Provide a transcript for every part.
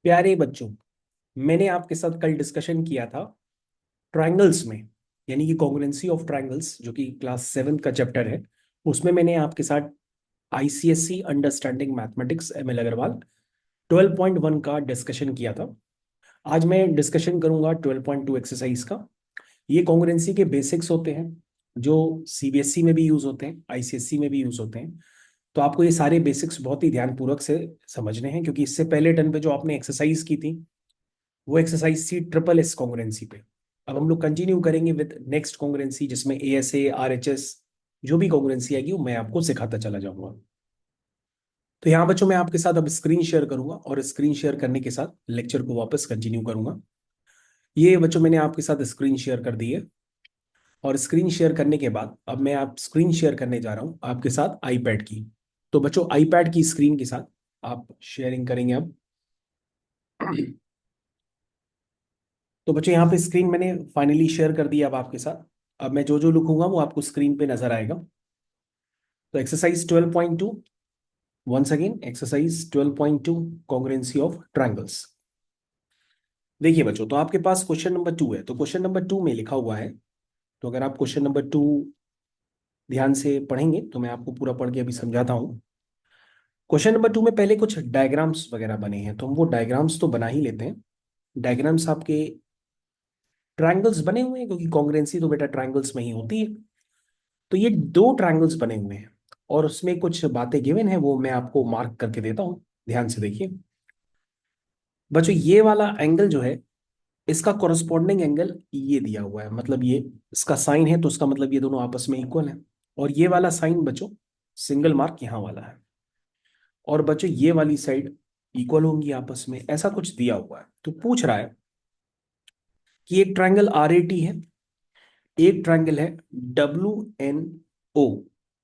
प्यारे बच्चों, मैंने आपके साथ कल डिस्कशन किया था ट्रायंगल्स में, यानी कि कॉन्ग्रुएंसी ऑफ ट्रायंगल्स, जो कि क्लास 7 का चैप्टर है। उसमें मैंने आपके साथ ICSC understanding mathematics ML Agarwal 12.1 का डिस्कशन किया था। आज मैं डिस्कशन करूंगा 12.2 एक्सरसाइज का। ये कॉन्ग्रुएंसी के बेसिक्स होते हैं जो सीबीएसई में भी यूज होते हैं, आईसीएससी में भी यूज होते हैं। तो आपको ये सारे बेसिक्स बहुत ही ध्यानपूर्वक से समझने हैं, क्योंकि इससे पहले टर्म पे जो आपने एक्सरसाइज की थी वो एक्सरसाइज थी ट्रिपल एस कॉन्ग्रुएंसी पे। अब हम लोग कंटिन्यू करेंगे विद नेक्स्ट कॉन्ग्रुएंसी, जिसमें एएसए आरएचएस जो भी कॉन्ग्रुएंसी आएगी वो मैं आपको सिखाता चला जाऊंगा। तो यहाँ बच्चों मैं आपके साथ अब स्क्रीन शेयर करूंगा और स्क्रीन शेयर करने के साथ लेक्चर को वापस कंटिन्यू करूंगा। ये बच्चों मैंने आपके साथ स्क्रीन शेयर कर दी है, और स्क्रीन शेयर करने के बाद अब मैं आप स्क्रीन शेयर करने जा रहा हूँ आपके साथ आईपैड की। तो बच्चों आईपैड की स्क्रीन के साथ आप शेयरिंग करेंगे अब। तो बच्चों यहाँ पे स्क्रीन मैंने फाइनली शेयर कर दी अब आपके साथ। अब मैं जो जो लिखूंगा वो आपको स्क्रीन पे नजर आएगा। तो exercise 12.2, once again exercise 12.2, congruency of triangles. देखिए बच्चों, तो आपके पास क्वेश्चन नंबर 2 है। तो क्वेश्चन नंबर 2 में लिखा हुआ है, तो अगर आप क्वेश्चन नंबर 2 ध्यान से पढ़ेंगे तो मैं आपको पूरा पढ़ के अभी समझाता हूँ। क्वेश्चन नंबर 2 में पहले कुछ डायग्राम्स वगैरह बने हैं, तो हम वो डायग्राम्स तो बना ही लेते हैं। डायग्राम्स आपके ट्रायंगल्स बने हुए हैं, क्योंकि कॉन्ग्रुएंसी तो बेटा ट्रायंगल्स में ही होती है। तो ये दो ट्रायंगल्स बने हुए हैं और उसमें कुछ बातें गिवन है, वो मैं आपको मार्क करके देता हूं। ध्यान से देखिए बच्चों, ये वाला एंगल जो है इसका कोरस्पॉन्डिंग एंगल ये दिया हुआ है, मतलब ये इसका साइन है, तो उसका मतलब ये दोनों आपस में इक्वल है। और ये वाला साइन बच्चों सिंगल मार्क यहां वाला है, और बच्चों ये वाली साइड इक्वल होंगी आपस में, ऐसा कुछ दिया हुआ है। तो पूछ रहा है कि एक ट्रायंगल आर ए टी है, एक ट्रायंगल है डब्ल्यू एन ओ।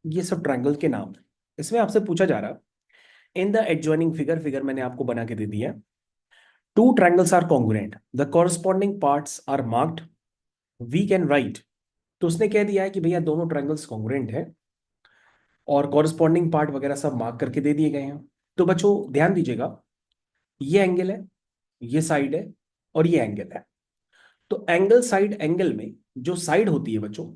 ये सब ट्रायंगल के नाम है। इसमें आपसे पूछा जा रहा है in the adjoining figure, figure मैंने आपको बना के दे दिया। Two triangles are congruent, the corresponding parts are marked, we can write. तो उसने कह दिया है कि भैया दोनों ट्रायंगल्स कॉन्ग्रुएंट है और कॉरस्पॉन्डिंग पार्ट वगैरह सब मार्क करके दे दिए गए हैं। तो बच्चों ध्यान दीजिएगा, ये एंगल है, ये साइड है, और ये एंगल है। तो एंगल साइड एंगल में जो साइड होती है बच्चों,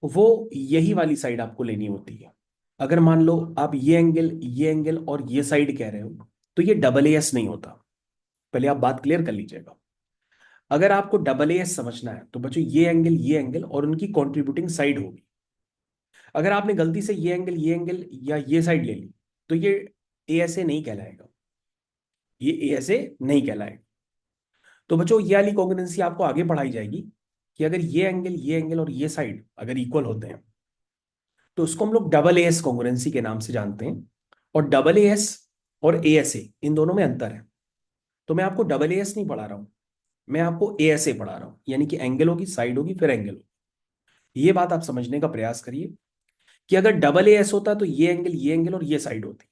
वो यही वाली साइड आपको लेनी होती है। अगर मान लो आप ये एंगल और ये साइड कह रहे हो, तो ये डबल एस नहीं होता। पहले आप बात क्लियर कर लीजिएगा। अगर आपको डबल एस समझना है तो बच्चों ये एंगल और उनकी कॉन्ट्रीब्यूटिंग साइड होगी। अगर आपने गलती से ये एंगल या ये साइड ले ली, तो ये ए एस ए नहीं कहलाएगा, ये ए एस ए नहीं कहलाएगा। तो बच्चों ये वाली कॉन्ग्रुएंसी आपको आगे पढ़ाई जाएगी कि अगर ये एंगल और ये साइड अगर इक्वल होते हैं, तो उसको हम लोग डबल एस कॉन्ग्रुएंसी के नाम से जानते हैं। और डबल एस और ए एस ए इन दोनों में अंतर है। तो मैं आपको डबल एस नहीं पढ़ा रहा हूं, मैं आपको ए एस ए पढ़ा रहा हूं, यानी कि एंगल होगी, साइड होगी, फिर एंगल होगी। ये बात आप समझने का प्रयास करिए कि अगर डबल एस होता तो ये एंगल और ये साइड होती,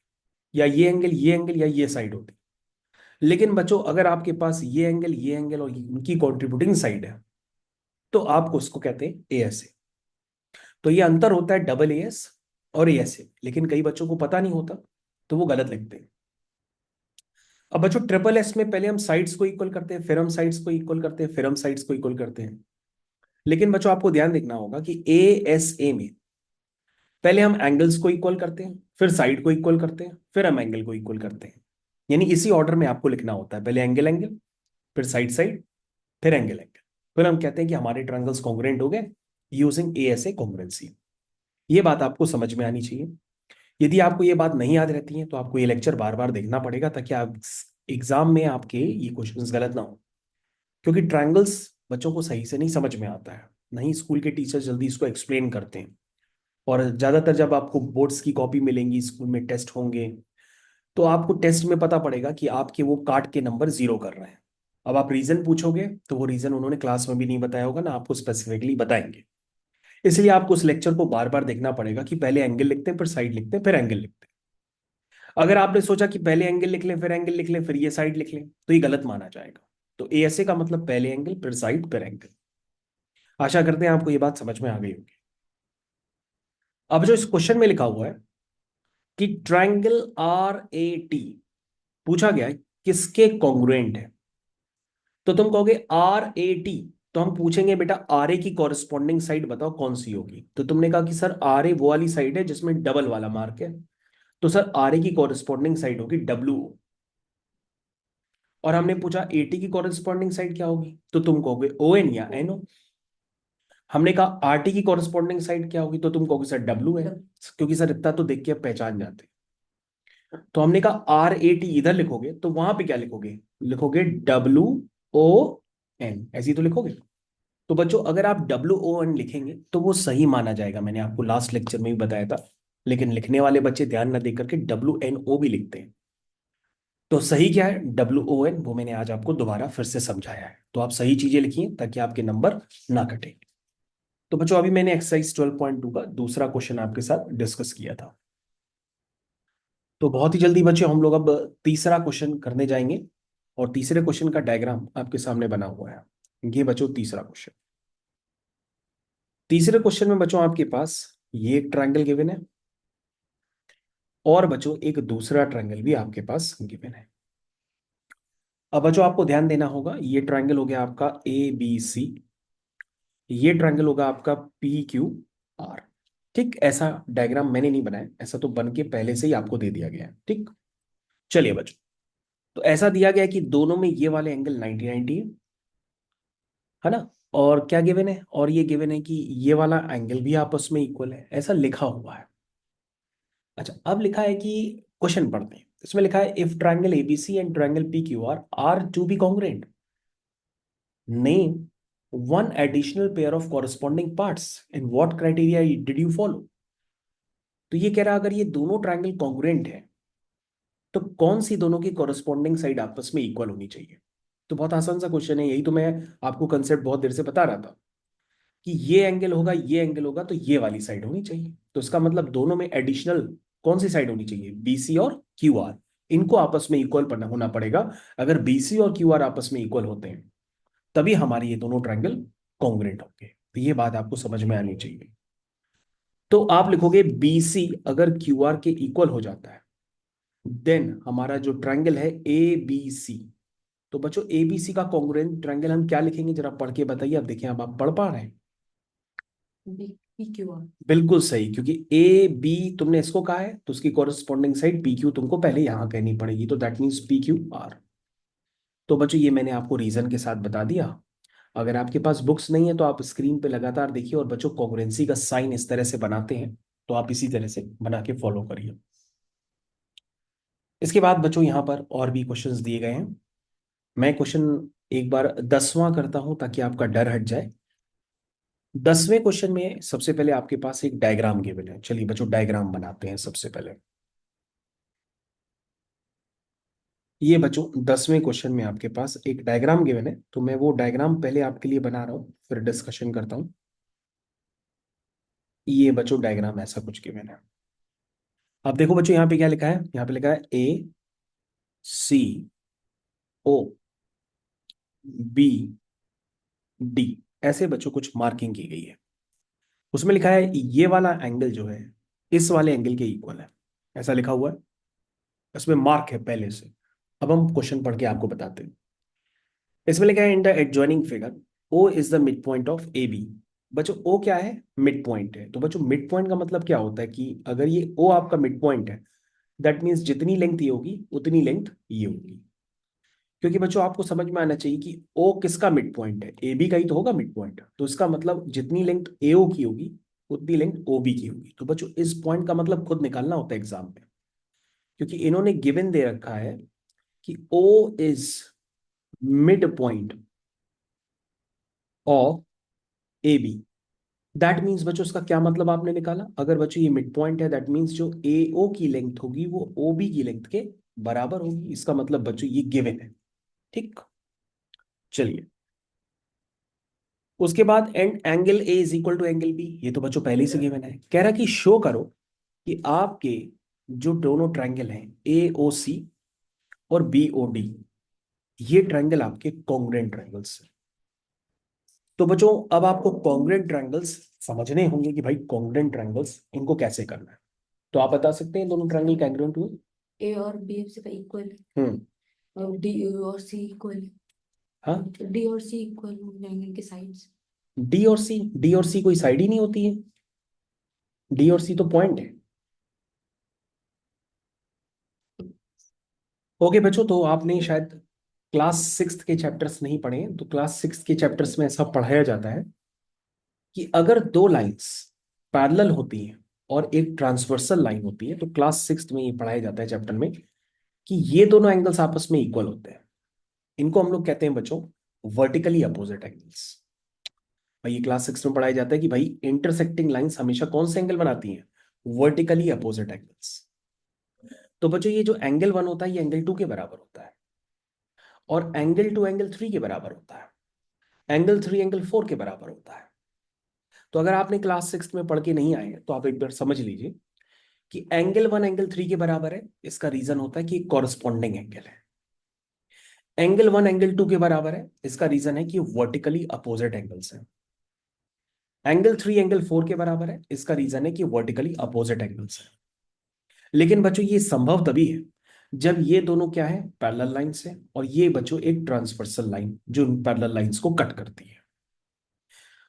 या ये एंगल या ये साइड होती। लेकिन बच्चों अगर आपके पास ये एंगल और उनकी कॉन्ट्रीब्यूटिंग साइड है, तो आपको उसको कहते हैं ए एस ए। तो ये अंतर होता है डबल एस और ए एस ए, लेकिन कई बच्चों को पता नहीं होता तो वो गलत लिखते हैं। अब बच्चों ट्रिपल एस में पहले हम साइड्स को इक्वल करते हैं, फिर हम साइड्स को इक्वल करते हैं, फिर हम साइड्स को इक्वल करते हैं। लेकिन बच्चों आपको ध्यान देखना होगा कि ए एस ए में पहले हम एंगल्स को इक्वल करते हैं, फिर साइड को इक्वल करते हैं, फिर हम एंगल को इक्वल करते हैं। यानी इसी ऑर्डर में आपको लिखना होता है, पहले एंगल एंगल, फिर साइड साइड, फिर एंगल एंगल। फिर हम कहते हैं कि हमारे ट्रायंगल्स कॉन्ग्रुएंट हो गए using A S A congruency. ये बात आपको समझ में आनी चाहिए। यदि आपको ये बात नहीं याद रहती है तो आपको ये लेक्चर बार बार देखना पड़ेगा, ताकि आप एग्जाम में आपके ये क्वेश्चंस गलत ना हो। क्योंकि ट्रायंगल्स बच्चों को सही से नहीं समझ में आता है, नहीं स्कूल के टीचर्स जल्दी इसको एक्सप्लेन करते हैं। और ज्यादातर जब आपको बोर्ड्स की कॉपी मिलेंगी, स्कूल में टेस्ट होंगे, तो आपको टेस्ट में पता पड़ेगा कि आपके वो काट के नंबर जीरो कर रहे हैं। अब आप रीजन पूछोगे तो वो रीजन उन्होंने क्लास में भी नहीं बताया होगा ना, आपको स्पेसिफिकली बताएंगे। इसलिए आपको उस लेक्चर को बार बार देखना पड़ेगा कि पहले एंगल लिखते हैं, फिर साइड लिखते हैं, फिर एंगल लिखते हैं। अगर आपने सोचा कि पहले एंगल लिख लें, फिर एंगल लिख लें, फिर ये साइड लिख लें, तो ये गलत माना जाएगा। तो एएसए का मतलब पहले एंगल, फिर साइड, फिर एंगल। आशा करते हैं आपको ये बात समझ में आ गई होगी। अब जो इस क्वेश्चन में लिखा हुआ है कि ट्रायंगल आर ए टी, पूछा गया है किसके कॉन्ग्रुएंट है। तो तुम कहोगे आर ए टी, तो हम पूछेंगे बेटा आर ए की कॉरेस्पॉन्डिंग साइड बताओ कौन सी होगी। तो तुमने कहा कि सर आर ए वो वाली साइड है जिसमें डबल वाला मार्क है, तो सर आर ए की कॉरेस्पॉन्डिंग साइड होगी डब्ल्यू। और हमने पूछा ए टी की कॉरेस्पॉन्डिंग साइड क्या होगी, तो तुम कहोगे ओ एन या एन ओ। हमने कहा आर टी की कॉरेस्पॉन्डिंग साइड क्या होगी, तो तुम कहोगे सर डब्ल्यू है, क्योंकि सर इतना तो देख के आप पहचान जाते। तो हमने कहा आर ए टी इधर लिखोगे तो वहां पे क्या लिखोगे, लिखोगे डब्ल्यू ओ एन, ऐसी तो लिखोगे। तो बच्चों अगर आप डब्ल्यू ओ एन लिखेंगे तो वो सही माना जाएगा, मैंने आपको लास्ट लेक्चर में भी बताया था। लेकिन लिखने वाले बच्चे ध्यान न दे करके डब्ल्यू एन ओ भी लिखते हैं। तो सही क्या है डब्ल्यू ओ एन, वो मैंने आज आपको दोबारा फिर से समझाया है। तो आप सही चीजें लिखिए ताकि आपके नंबर ना कटे। तो बच्चों अभी मैंने एक्सरसाइज 12.2 का दूसरा क्वेश्चन आपके साथ डिस्कस किया था। तो बहुत ही जल्दी बच्चों हम लोग अब तीसरा क्वेश्चन करने जाएंगे। और तीसरे क्वेश्चन का डायग्राम आपके सामने बना हुआ है। ये बच्चों तीसरा क्वेश्चन। तीसरे क्वेश्चन में बच्चों आपके पास ये एक ट्रायंगल गिवन है, और बच्चों एक दूसरा ट्रायंगल भी आपके पास गिवन है। अब बच्चों आपको ध्यान देना होगा, ये ट्रायंगल हो गया आपका ए बी सी, ये ट्रायंगल होगा आपका पी क्यू आर। ठीक, ऐसा डायग्राम मैंने नहीं बनाया, ऐसा तो बन के पहले से ही आपको दे दिया गया है। ठीक, चलिए बच्चों, तो ऐसा दिया गया है कि दोनों में ये वाले एंगल 90-90 है ना। और क्या गिवन है, और ये गिवन है कि ये वाला एंगल भी आपस में इक्वल है, ऐसा लिखा हुआ है। अच्छा, अब लिखा है कि क्वेश्चन पढ़ते हैं। इसमें लिखा है if triangle ABC and triangle P Q R are to be congruent, name one additional pair of corresponding parts, in what criteria did you follow. तो ये कह रहा है अगर ये दोनों ट्रायंगल कॉन्ग्रुएंट है तो कौन सी दोनों की कॉरेस्पॉन्डिंग साइड आपस में इक्वल होनी चाहिए। तो बहुत आसान सा क्वेश्चन है, यही तो मैं आपको कंसेप्ट बहुत देर से बता रहा था कि ये एंगल होगा ये एंगल होगा तो ये वाली साइड होनी चाहिए। तो इसका मतलब दोनों में एडिशनल कौन सी साइड होनी चाहिए, बीसी और क्यू आर, इनको आपस में इक्वल होना पड़ेगा। अगर बीसी और क्यू आर आपस में इक्वल होते हैं तभी हमारे ये दोनों ट्रायंगल कॉन्ग्रुएंट होंगे। तो ये बात आपको समझ में आनी चाहिए। तो आप लिखोगे बीसी अगर क्यू आर के इक्वल हो जाता है देन हमारा जो ट्रायंगल है ए बी सी। तो बच्चों ए बी सी का कॉन्ग्रुएंट ट्रायंगल हम क्या लिखेंगे, जरा पढ़ के बताइए। अब देखिए, अब आप पढ़ पा रहे हैं। PQR। बिल्कुल सही, क्योंकि ए बी तुमने इसको कहा है तो उसकी कॉरेस्पॉन्डिंग साइड पी क्यू तुमको पहले यहां कहनी पड़ेगी, तो that means P Q are. तो बच्चों ये मैंने आपको रीजन के साथ बता दिया। अगर आपके पास बुक्स नहीं है तो आप स्क्रीन पे लगातार देखिए, और बच्चों कॉन्ग्रुएंसी का साइन इस तरह से बनाते हैं, तो आप इसी तरह से बना के फॉलो करिए। इसके बाद बच्चों यहाँ पर और भी क्वेश्चंस दिए गए हैं। मैं क्वेश्चन एक बार 10वां करता हूं ताकि आपका डर हट जाए। 10वें क्वेश्चन में सबसे पहले आपके पास एक डायग्राम गिवन है। चलिए बच्चों डायग्राम बनाते हैं सबसे पहले। ये बच्चों 10वें क्वेश्चन में आपके पास एक डायग्राम गिवन है, तो मैं वो डायग्राम पहले आपके लिए बना रहा हूँ फिर डिस्कशन करता हूँ। ये बच्चों डायग्राम ऐसा कुछ गिवन है। अब देखो बच्चों यहाँ पे क्या लिखा है, यहाँ पे लिखा है ए सी ओ बी डी, ऐसे बच्चों कुछ मार्किंग की गई है। उसमें लिखा है ये वाला एंगल जो है इस वाले एंगल के इक्वल है, ऐसा लिखा हुआ है। इसमें मार्क है पहले से। अब हम क्वेश्चन पढ़ के आपको बताते हैं। इसमें लिखा है in the adjoining figure O is the mid point of A B. बच्चों ओ क्या है, मिड पॉइंट है। तो बच्चों मिड पॉइंट का मतलब क्या होता है कि अगर ये ओ आपका मिड पॉइंट है दैट मीन्स जितनी लेंथ ये होगी उतनी लेंथ ये होगी। क्योंकि बच्चों आपको समझ में आना चाहिए कि ओ किसका मिड पॉइंट है, ए बी का ही तो होगा मिड पॉइंट। तो इसका मतलब जितनी लेंथ ए ओ की होगी उतनी लेंथ ओ बी की होगी। तो बच्चों इस पॉइंट का मतलब खुद निकालना होता है एग्जाम में, क्योंकि इन्होंने गिवन दे रखा है कि O is mid point of A B. That means बच्चों इसका क्या मतलब आपने निकाला, अगर बच्चों ये मिड पॉइंट है दैट मीन्स जो ए ओ की लेंथ होगी वो ओ बी की लेंथ के बराबर होगी। इसका मतलब बच्चों ये गिवन है। ठीक, चलिए उसके बाद and angle A is equal to angle B, ये तो बच्चों पहले ही से गिवन है। कह रहा कि शो करो कि आपके जो दोनों ट्रायंगल हैं ए ओ सी और बी ओ डी, ये ट्रायंगल आपके कॉन्ग्रुएंट ट्रायंगल्स हैं। तो बच्चों अब आपको कॉन्ग्रुएंट ट्रायंगल्स समझने होंगे कि भाई कॉन्ग्रुएंट ट्रायंगल्स इनको कैसे करना है। तो आप बता सकते हैं दोनों ट्रायंगल कॉन्ग्रुएंट हुए। ए और बी से इक्वल। हम्म, डी और सी इक्वल, हाँ, डी और सी इक्वल हो जाएंगे इनके साइड्स। डी और सी कोई साइड ही नहीं होती है। डी और सी तो पॉइंट है। ओके बच्चों, तो आपने शायद क्लास सिक्स के चैप्टर्स नहीं पढ़े हैं। तो क्लास सिक्स के चैप्टर्स में ऐसा पढ़ाया जाता है कि अगर दो लाइंस पैरेलल होती हैं और एक ट्रांसवर्सल लाइन होती है, तो क्लास सिक्स में ये पढ़ाया जाता है चैप्टर में, कि ये दोनों एंगल्स आपस में इक्वल होते हैं। इनको हम लोग कहते हैं बच्चों वर्टिकली अपोजिट एंगल्स। भाई ये क्लास सिक्स में पढ़ाया जाता है कि भाई इंटरसेक्टिंग लाइंस हमेशा कौन से एंगल बनाती हैं? Vertically opposite angles. तो बच्चों ये जो एंगल वन होता है ये एंगल टू के बराबर होता है, और एंगल टू एंगल थ्री के बराबर होता है, एंगल थ्री एंगल फोर के बराबर होता है। तो अगर आपने क्लास सिक्स में पढ़ के नहीं आए हैं, तो आप एक बार समझ लीजिए कि एंगल वन एंगल थ्री के बराबर है। इसका रीजन होता है कि कॉरस्पॉन्डिंग एंगल है। एंगल वन एंगल टू के बराबर है, इसका रीजन है कि वर्टिकली अपोजिट एंगल्स हैं। एंगल थ्री एंगल फोर के बराबर है, इसका रीजन है कि वर्टिकली अपोजिट एंगल्स हैं। लेकिन बच्चों ये संभव तभी है जब ये दोनों क्या है, पैरेलल लाइंस है, और ये बच्चों एक ट्रांसवर्सल लाइन जो पैरेलल लाइंस को कट करती है।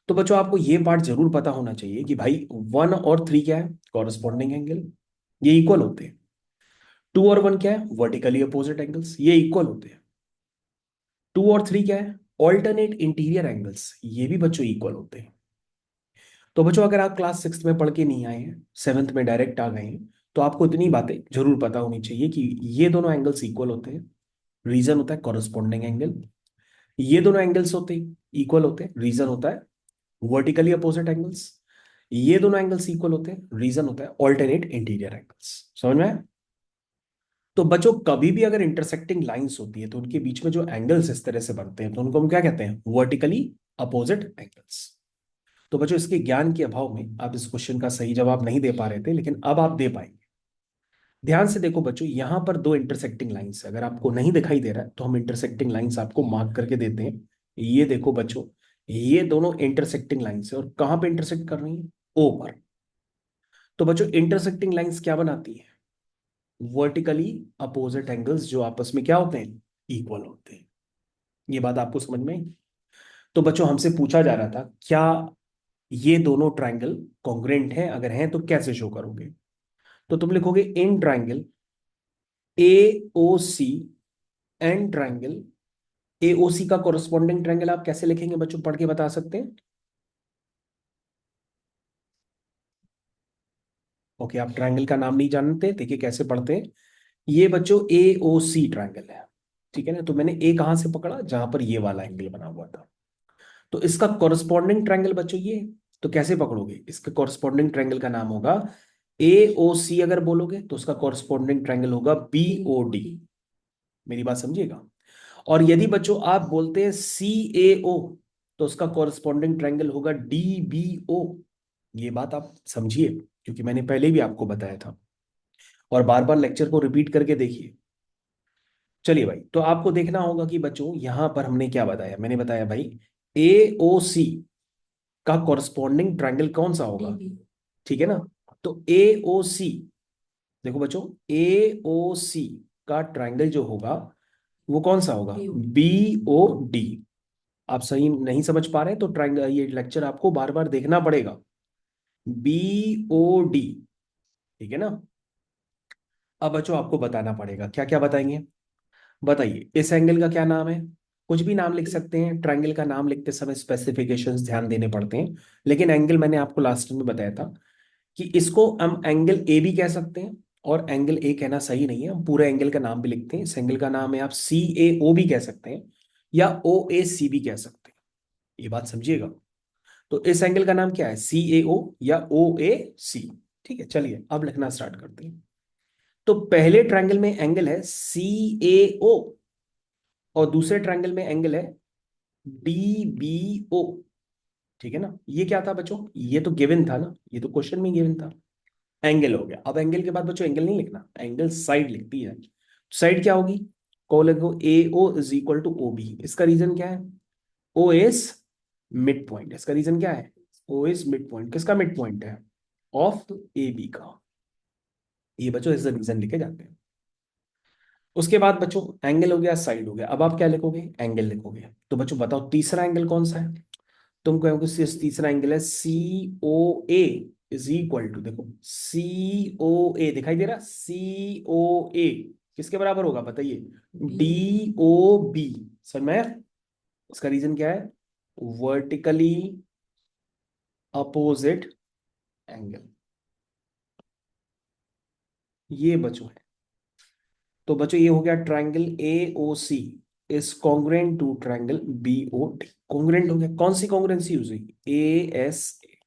तो बच्चों आपको ये पार्ट जरूर पता होना चाहिए कि भाई वन और थ्री क्या है, कॉरस्पॉन्डिंग एंगल, ये इक्वल होते हैं। टू और वन क्या है, वर्टिकली अपोजिट एंगल्स, ये इक्वल होते हैं। टू और थ्री क्या है, ऑल्टरनेट इंटीरियर एंगल्स, ये भी बच्चों इक्वल होते हैं। तो बच्चों अगर आप क्लास सिक्स में पढ़ के नहीं आए हैं, सेवंथ में डायरेक्ट आ गए हैं, तो आपको इतनी बातें जरूर पता होनी चाहिए कि ये दोनों एंगल्स इक्वल होते हैं, रीजन होता है कॉरस्पॉन्डिंग एंगल। ये दोनों एंगल्स होते हैं इक्वल होते हैं, रीजन होता है वर्टिकली अपोजिट एंगल्स। ये दोनों एंगल्स इक्वल होते हैं, रीजन होता है ऑल्टरनेट इंटीरियर एंगल्स। समझ में आया? तो बच्चों कभी भी अगर इंटरसेक्टिंग लाइंस होती है तो उनके बीच में जो एंगल्स इस तरह से बनते हैं तो उनको हम क्या कहते हैं, वर्टिकली अपोजिट एंगल्स। तो बच्चों इसके ज्ञान के अभाव में आप इस क्वेश्चन का सही जवाब नहीं दे पा रहे थे, लेकिन अब आप दे पाएंगे। ध्यान से देखो बच्चों, यहां पर दो इंटरसेक्टिंग लाइंस है। अगर आपको नहीं दिखाई दे रहा है तो हम इंटरसेक्टिंग लाइंस आपको मार्क करके देते हैं। ये देखो बच्चों, ये दोनों इंटरसेक्टिंग लाइंस है, और कहां पे इंटरसेक्ट कर रही है, ओ पर। तो बच्चों इंटरसेक्टिंग लाइंस क्या बनाती है, वर्टिकली अपोजिट एंगल्स जो आपस में क्या होते हैं, इक्वल होते हैं। ये बात आपको समझ में आई? तो बच्चों हमसे पूछा जा रहा था क्या ये दोनों ट्रायंगल कॉन्ग्रुएंट हैं, अगर हैं तो कैसे शो करोगे? तो तुम लिखोगे in triangle A O C and triangle A O C का कोरस्पॉन्डिंग ट्रायंगल आप कैसे लिखेंगे बच्चों, पढ़ के बता सकते हैं? ओके, आप ट्रायंगल का नाम नहीं जानते, देखिए कैसे पढ़ते हैं। ये बच्चों ए ओ सी ट्रायंगल है, ठीक है ना। तो मैंने ए कहां से पकड़ा, जहां पर ये वाला एंगल बना हुआ था। तो इसका कॉरस्पॉन्डिंग ट्रायंगल बच्चों ये, तो कैसे पकड़ोगे, इसके कॉरस्पॉन्डिंग ट्रायंगल का नाम होगा ए ओ सी। अगर बोलोगे तो उसका कॉरस्पॉन्डिंग ट्रायंगल होगा बी ओ डी। मेरी बात समझिएगा। और यदि बच्चों आप बोलते हैं सी ए ओ, तो उसका कॉरस्पॉन्डिंग ट्रायंगल होगा डी बी ओ। ये बात आप समझिए, क्योंकि मैंने पहले भी आपको बताया था, और बार बार लेक्चर को रिपीट करके देखिए। चलिए भाई, तो आपको देखना होगा कि बच्चों यहां पर हमने क्या बताया, मैंने बताया भाई ए ओ सी का कॉरस्पॉन्डिंग ट्रायंगल कौन सा डी होगा, बी। ठीक है ना। तो ए ओ सी, देखो बच्चों ए ओ सी का ट्रायंगल जो होगा वो कौन सा होगा, B O D. B O D. आप सही नहीं समझ पा रहे हैं तो ट्रायंगल, ये लेक्चर आपको बार बार देखना पड़ेगा। बी ओ डी, ठीक है ना। अब बच्चों आपको बताना पड़ेगा, क्या क्या बताएंगे, बताइए इस एंगल का क्या नाम है। कुछ भी नाम लिख सकते हैं, ट्रायंगल का नाम लिखते समय स्पेसिफिकेशंस ध्यान देने पड़ते हैं। लेकिन एंगल मैंने आपको लास्ट में बताया था कि इसको हम एंगल ए भी कह सकते हैं, और एंगल ए कहना सही नहीं है, हम पूरे एंगल का नाम भी लिखते हैं। इस एंगल का नाम है, आप सी ए ओ भी कह सकते हैं, या ओ ए सी भी कह सकते हैं। ये बात समझिएगा। तो इस एंगल का नाम क्या है, सी ए ओ या ओ ए सी। ठीक है, चलिए अब लिखना स्टार्ट करते हैं। तो पहले ट्रायंगल में एंगल है सी ए ओ, और दूसरे ट्रायंगल में एंगल है डी बी ओ, ठीक है ना। ये क्या था बच्चों, ये तो गिवन था ना, ये तो क्वेश्चन में गिवन था। एंगल हो गया। अब एंगल के बाद बच्चों एंगल नहीं लिखना, एंगल साइड लिखती है। साइड क्या होगी, को लिखो A O is equal to O B. इसका रीजन क्या है, ओ इज मिड पॉइंट। इसका रीजन क्या है, ओ इज मिड पॉइंट। किसका मिड पॉइंट है, ऑफ ए बी का। ये बच्चों इज द रीजन लिखे जाते हैं। उसके बाद बच्चों एंगल हो गया, साइड हो गया, अब आप क्या लिखोगे, एंगल लिखोगे। तो बच्चों बताओ तीसरा एंगल कौन सा है। तुम कहोगे तीसरा एंगल है सी ओ ए इज इक्वल टू, देखो सी ओ ए दिखाई दे रहा, सी ओ ए किसके बराबर होगा बताइए, बी। D O B. समझ में आया? उसका रीजन क्या है, वर्टिकली अपोजिट एंगल। ये बच्चों है। तो बच्चों ये हो गया triangle A O C is congruent to triangle B O D. Congruent हो गया, कौन सी कॉन्ग्रुएंसी यूज हुई, ए एस ए।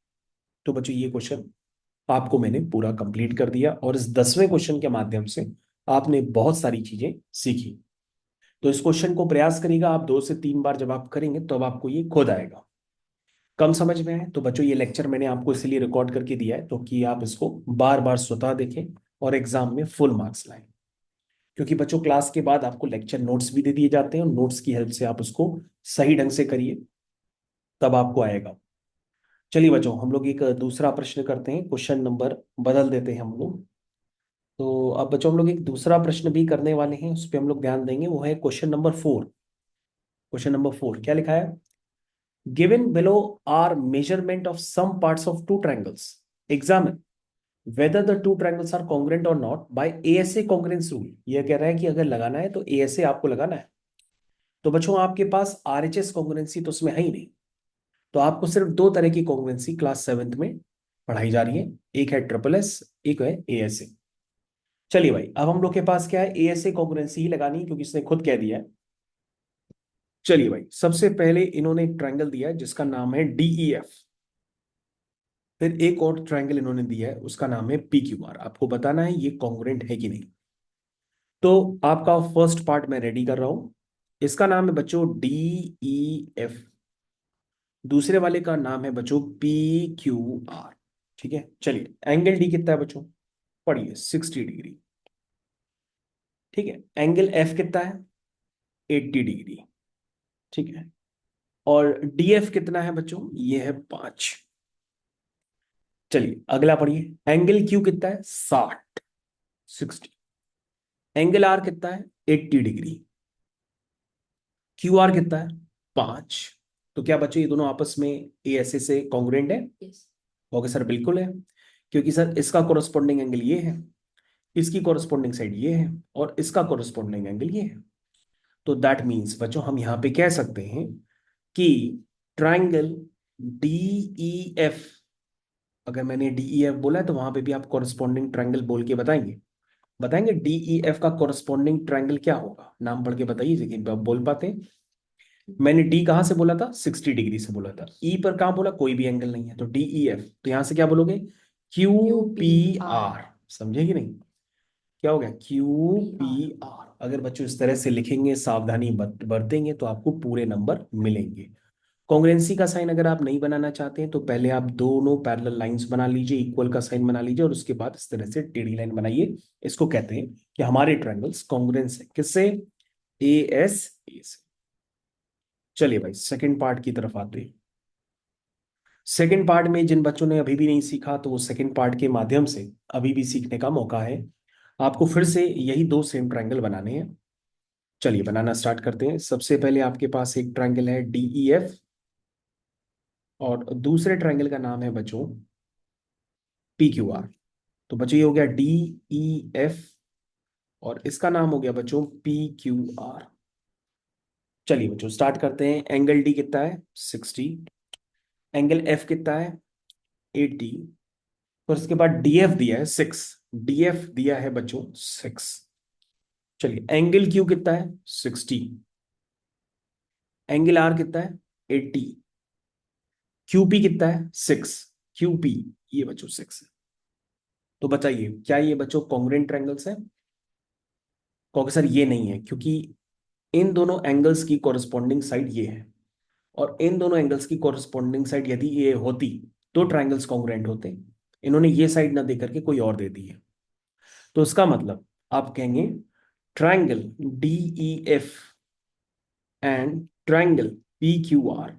तो बच्चों ये क्वेश्चन आपको मैंने पूरा कंप्लीट कर दिया, और इस 10वें क्वेश्चन के माध्यम से आपने बहुत सारी चीजें सीखी। तो इस क्वेश्चन को प्रयास करिएगा आप 2 से 3 बार, जब आप करेंगे तो अब आपको ये खुद आएगा। कम समझ में आए तो बच्चों ये लेक्चर मैंने आपको इसलिए रिकॉर्ड करके दिया है तो कि आप इसको बार बार स्वतः देखें और एग्जाम में फुल मार्क्स लाएं। क्योंकि बच्चों क्लास के बाद आपको लेक्चर नोट्स भी दे दिए जाते हैं, और नोट्स की हेल्प से आप उसको सही ढंग से करिए, तब आपको आएगा। चलिए बच्चों हम लोग एक दूसरा प्रश्न करते हैं, क्वेश्चन नंबर बदल देते हैं हम लोग। तो अब बच्चों हम लोग एक दूसरा प्रश्न भी करने वाले हैं, उस पर हम लोग ध्यान देंगे, वो है क्वेश्चन नंबर 4। क्वेश्चन नंबर 4 क्या लिखा है, given below are measurement of some parts of two triangles, examine whether the two triangles are congruent or not by ASA congruence rule। यह कह रहा है कि अगर लगाना है तो ASA आपको लगाना है। तो बच्चों आपके पास RHS कॉन्ग्रुएंसी तो उसमें है ही नहीं, तो आपको सिर्फ 2 तरह की कॉन्ग्रुएंसी क्लास 7th में पढ़ाई जा रही है, एक है ट्रिपल एस, एक है ASA। चलिए भाई अब हम लोग के पास क्या है, ASA कॉन्ग्रुएंसी ही लगानी है क्योंकि इसने खुद कह दिया है। चलिए भाई सबसे पहले इन्होंने एक ट्रायंगल दिया है जिसका नाम है DEF, फिर एक और ट्रायंगल इन्होंने दिया है उसका नाम है PQR। आपको बताना है ये कॉन्ग्रुएंट है कि नहीं। तो आपका फर्स्ट पार्ट मैं रेडी कर रहा हूं, इसका नाम है बच्चों DEF, दूसरे वाले का नाम है बच्चों PQR। ठीक है, चलिए एंगल डी कितना है बच्चों, पढ़िए 60 डिग्री। ठीक है, एंगल एफ कितना है, 80 डिग्री। ठीक है, और DF कितना है बच्चों, ये है 5। चलिए अगला पढ़िए, एंगल क्यू कितना है, 60। एंगल आर कितना है, 80 डिग्री। QR कितना है, 5। तो क्या बच्चों ये दोनों आपस में ASA से कॉन्ग्रुएंट है। यस। ओके सर बिल्कुल है, क्योंकि सर इसका कोरस्पॉन्डिंग एंगल ये है, इसकी कोरस्पॉन्डिंग साइड ये है, और इसका कोरस्पॉन्डिंग एंगल ये है। तो दैट मीन्स बच्चों हम यहां पे कह सकते हैं कि ट्राइंगल DEF, अगर मैंने DEF बोला है तो वहां पे भी आप कोरस्पॉन्डिंग ट्राइंगल बोल के बताएंगे। बताएंगे DEF का कोरस्पॉन्डिंग ट्राइंगल क्या होगा, नाम पढ़ के बताइए लेकिन आप बोल पाते हैं। मैंने डी कहां से बोला था, 60 डिग्री से बोला था। ई पर कहां बोला, कोई भी एंगल नहीं है, तो DEF, तो यहां से क्या बोलोगे, Q Q P P R. R समझे कि नहीं, क्या हो गया, Q P P R. R. अगर बच्चों इस तरह से लिखेंगे, सावधानी बरतेंगे, तो आपको पूरे नंबर मिलेंगे। कॉन्ग्रुएंसी का साइन अगर आप नहीं बनाना चाहते हैं तो पहले आप दोनों पैरेलल लाइंस बना लीजिए, इक्वल का साइन बना लीजिए, और उसके बाद इस तरह से टेढ़ी लाइन बनाइए। इसको कहते हैं कि हमारे ट्रायंगल्स कॉन्ग्रुएंस है, किससे, ASA से। चलिए भाई सेकंड पार्ट की तरफ आते हैं। सेकंड पार्ट में जिन बच्चों ने अभी भी नहीं सीखा तो वो सेकंड पार्ट के माध्यम से अभी भी सीखने का मौका है। आपको फिर से यही 2 सेम ट्रायंगल बनाने हैं। चलिए बनाना स्टार्ट करते हैं। सबसे पहले आपके पास एक ट्रायंगल है DEF, और दूसरे ट्रायंगल का नाम है बच्चों PQR। तो बच्चों ये हो गया DEF, और इसका नाम हो गया बच्चों PQR। चलिए बच्चों स्टार्ट करते हैं। एंगल डी कितना है, 60। एंगल एफ कितना है, 80। और इसके बाद DF दिया है 6। DF दिया है बच्चों 6। चलिए एंगल क्यू कितना है, 60। एंगल आर कितना है, 80। QP कितना है, 6। QP ये बच्चों 6 है। तो बताइए क्या ये बच्चों कॉन्ग्रुएंट ट्रायंगल्स है। कहोगे सर ये नहीं है, क्योंकि इन दोनों एंगल्स की कॉरेस्पॉन्डिंग साइड ये है, और इन दोनों एंगल्स की कॉरेस्पॉन्डिंग साइड यदि ये होती तो ट्रायंगल्स कॉन्ग्रुएंट होते। इन्होंने ये साइड ना दे करके कोई और दे दी है। तो इसका मतलब आप कहेंगे triangle DEF and triangle PQR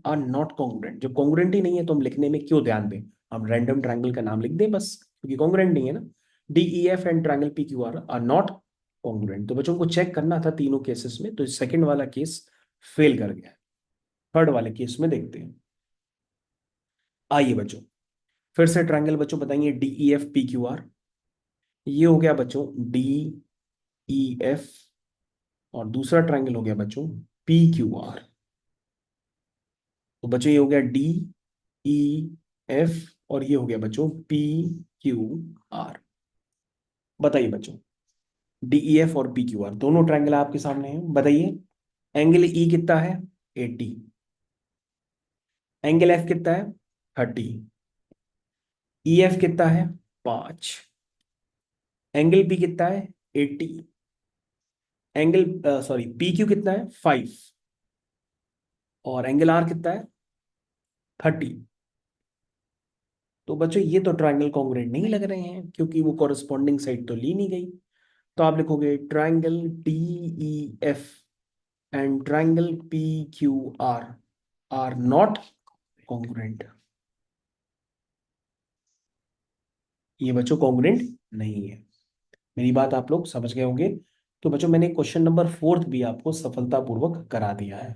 are not congruent. जो कॉन्ग्रुएंट ही नहीं है तो हम लिखने में क्यों ध्यान दें, हम रैंडम ट्रायंगल का नाम लिख दें बस, क्योंकि कॉन्ग्रुएंट नहीं है ना। DEF and triangle PQR are not congruent. तो बच्चों को चेक करना था तीनों केसेस में, तो सेकंड वाला केस फेल कर गया। थर्ड वाले केस में देखते हैं। आइए बच्चों, फिर से ट्रायंगल बच्चों बताइए, D E F P Q are. ये हो गया बच्चों डी ई एफ, और दूसरा ट्रायंगल हो गया बच्चों पी क्यू आर। तो बच्चों ये हो गया डी ई एफ, और ये हो गया बच्चों पी क्यू आर। बताइए बच्चों, डी ई एफ और पी क्यू आर दोनों ट्रायंगल आपके सामने हैं, बताइए। एंगल ई कितना है? 80। एंगल एफ कितना है? 30। ई एफ कितना है? 5। एंगल पी कितना है? 80। एंगल सॉरी पी क्यू कितना है? 5। और एंगल आर कितना है? 30। तो बच्चों ये तो ट्रायंगल कॉन्ग्रुएंट नहीं लग रहे हैं, क्योंकि वो कॉरेस्पॉन्डिंग साइड तो ली नहीं गई। तो आप लिखोगे triangle D E F and triangle P Q are not congruent. ये बच्चों कॉन्ग्रुएंट नहीं है। मेरी बात आप लोग समझ गए होंगे। तो बच्चों मैंने क्वेश्चन नंबर 4 भी आपको सफलतापूर्वक करा दिया है।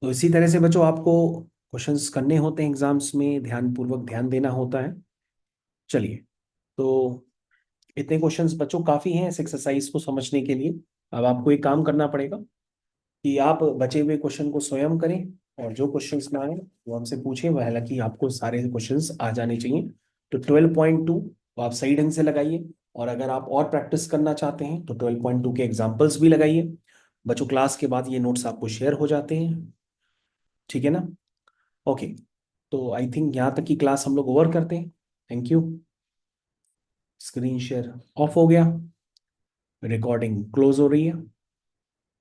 तो इसी तरह से बच्चों आपको क्वेश्चंस करने होते हैं एग्जाम्स में, ध्यानपूर्वक ध्यान देना होता है। चलिए, तो इतने क्वेश्चंस बच्चों काफी हैं इस एक्सरसाइज को समझने के लिए। अब आपको एक काम करना पड़ेगा कि आप बचे हुए क्वेश्चन को स्वयं करें, और जो क्वेश्चंस ना आए वो हमसे पूछें। वह हालांकि आपको सारे क्वेश्चंस आ जाने चाहिए। तो 12.2 आप सही ढंग से लगाइए, और अगर आप और प्रैक्टिस करना चाहते हैं तो 12.2 के एग्जाम्पल्स भी लगाइए। बच्चों क्लास के बाद ये नोट्स आपको शेयर हो जाते हैं, ठीक है ना? ओके, तो आई थिंक यहाँ तक की क्लास हम लोग ओवर करते हैं। Thank you. Screen share of हो गया, रिकॉर्डिंग क्लोज हो रही है।